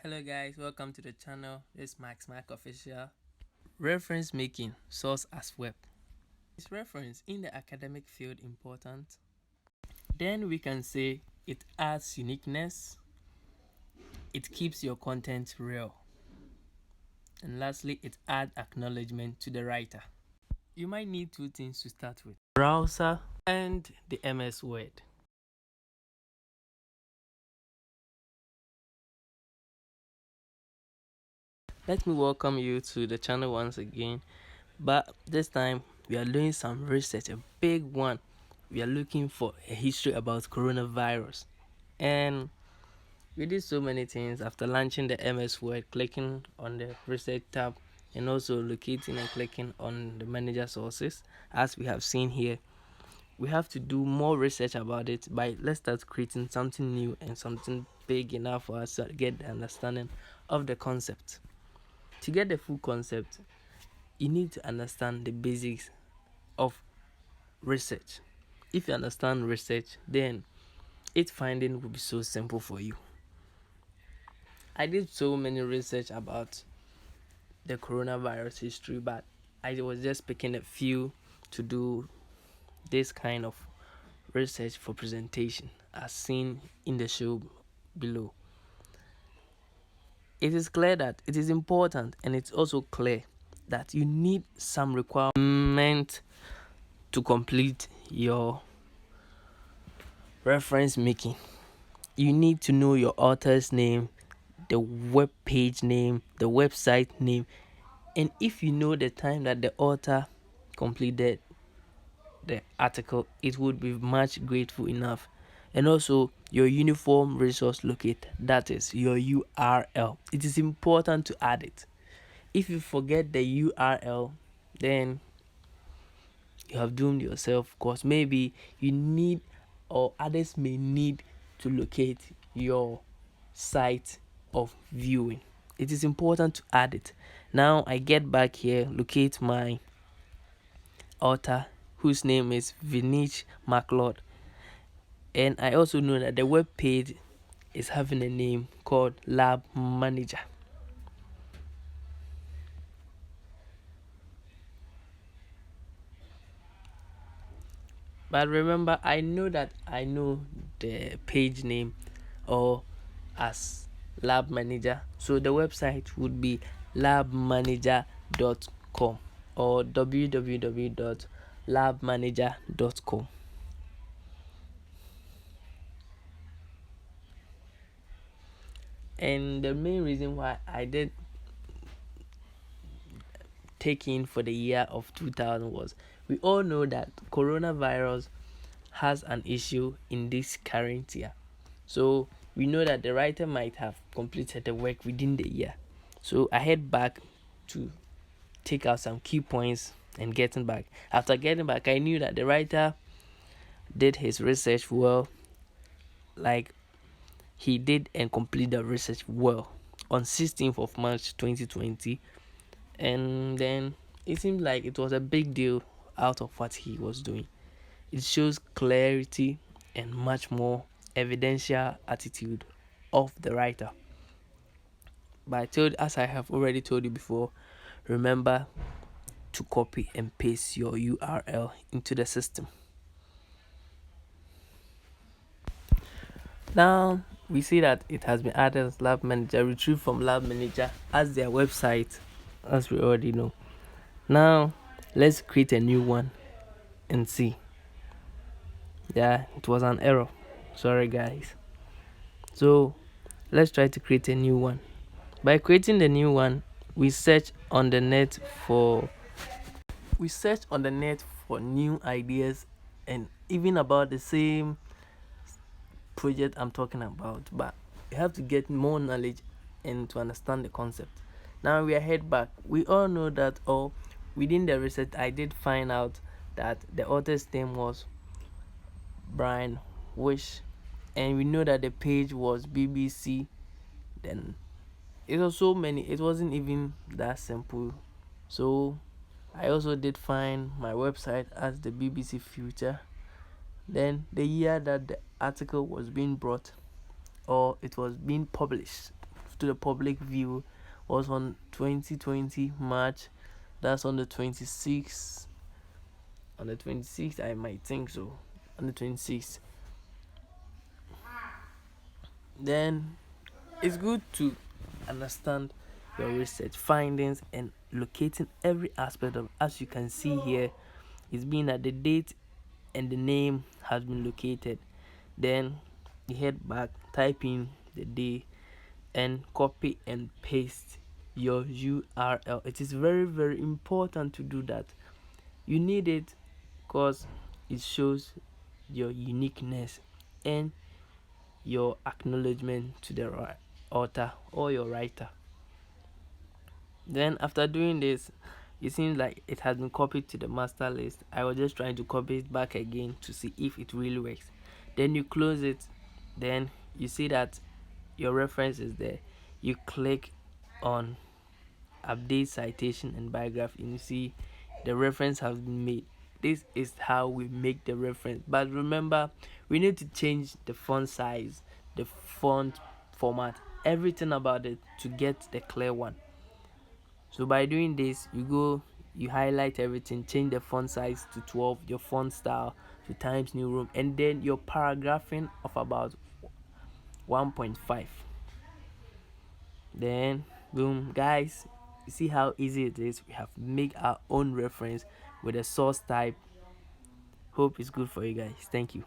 Hello guys, welcome to the channel. This is Max Mac Official. Reference making, source as web. Is reference in the academic field important? Then we can say it adds uniqueness, it keeps your content real, and lastly, it adds acknowledgement to the writer. You might need two things to start with: browser and the MS Word. Let me welcome you to the channel once again, but this time we are doing some research, a big one. We are looking for a history about coronavirus, and we did so many things after launching the MS Word, clicking on the research tab and also locating and clicking on the manager sources. As we have seen here, we have to do more research about it. Let's start creating something new and something big enough for us to get the understanding of the concept. To get the full concept, you need to understand the basics of research. If you understand research, then its finding will be so simple for you. I did so many research about the coronavirus history, but I was just picking a few to do this kind of research for presentation as seen in the show below. It is clear that it is important, and it's also clear that you need some requirement to complete your reference making. You need to know your author's name, the web page name, the website name, and if you know the time that the author completed the article, it would be much grateful enough. And also your uniform resource locator, that is your URL. It is important to add it. If you forget the URL, then you have doomed yourself, because maybe you need, or others may need, to locate your site of viewing. It is important to add it. Now I get back here, locate my author, whose name is Vinich MacLeod, and I also know that the web page is having a name called Lab Manager. But remember, I know the page name or as Lab Manager, so the website would be labmanager.com or www.labmanager.com. And the main reason why I did take in for the year of 2000 was, we all know that coronavirus has an issue in this current year. So we know that the writer might have completed the work within the year. So I head back to take out some key points and getting back. After getting back, I knew that the writer did his research well, like he did and completed the research well on 16th of March 2020. And then it seemed like it was a big deal out of what he was doing. It shows clarity and much more evidential attitude of the writer. But as I have already told you before, remember to copy and paste your URL into the system. Now we see that it has been added as Lab Manager, retrieved from Lab Manager as their website, as we already know. Now let's create a new one and see. Yeah, it was an error. Sorry guys. So let's try to create a new one. By creating the new one, we search on the net for new ideas, and even about the same project I'm talking about, but you have to get more knowledge and to understand the concept. Now we are head back. We all know that, or within the research I did find out that the author's name was Brian Wish, and we know that the page was BBC. Then it was so many, it wasn't even that simple. So I also did find my website as the BBC Future, then the year that the article was being brought, or it was being published. to the public view was on 2020 March. That's on the 26th. On the 26th, I might think so. On the 26th. Then it's good to understand your research findings and locating every aspect of, as you can see here, it's being that the date and the name has been located. Then you head back, type in the day, and copy and paste your URL. It is very, very important to do that. You need it because it shows your uniqueness and your acknowledgement to the author or your writer. Then after doing this, it seems like it has been copied to the master list. I was just trying to copy it back again to see if it really works. Then you close it. Then you see that your reference is there. You click on update citation and biography and you see the reference has been made. This is how we make the reference, but remember, we need to change the font size, the font format, everything about it to get the clear one. So by doing this, you highlight everything, change the font size to 12, your font style to Times New Roman, and then your paragraphing of about 1.5. Then boom, guys, you see how easy it is. We have make our own reference with a source type. Hope it's good for you guys. Thank you.